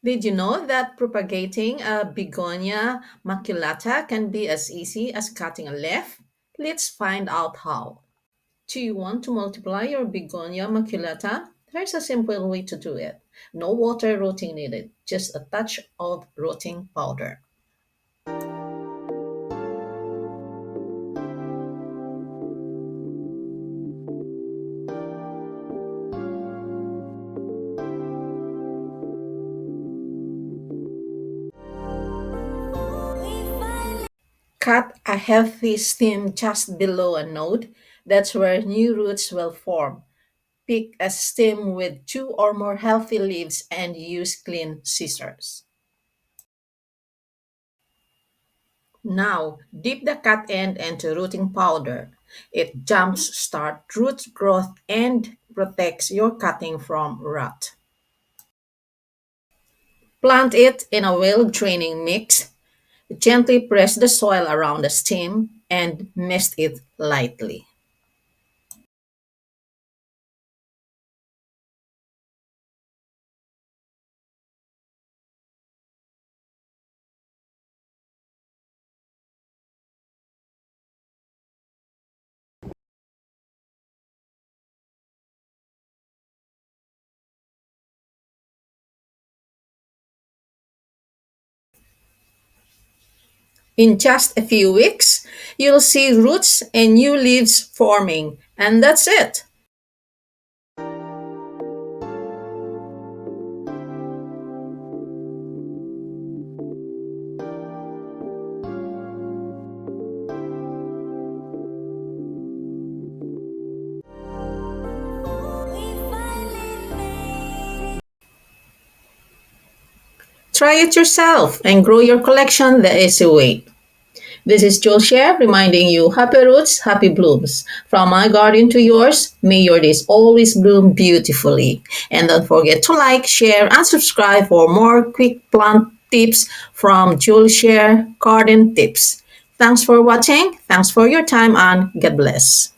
Did you know that propagating a Begonia Maculata can be as easy as cutting a leaf? Let's find out how. Do you want to multiply your Begonia Maculata? There's a simple way to do it. No water rooting needed, just a touch of rooting powder. Cut a healthy stem just below a node. That's where new roots will form. Pick a stem with two or more healthy leaves and use clean scissors. Now, dip the cut end into rooting powder. It jumps start root growth and protects your cutting from rot. Plant it in a well draining mix. Gently press the soil around the stem and mist it lightly. In just a few weeks, you'll see roots and new leaves forming, and that's it. Try it yourself and grow your collection the easy way. This is JouleShare reminding you happy roots, happy blooms. From my garden to yours, may your days always bloom beautifully. And don't forget to like, share, and subscribe for more quick plant tips from JouleShare Garden Tips. Thanks for watching, thanks for your time, and God bless.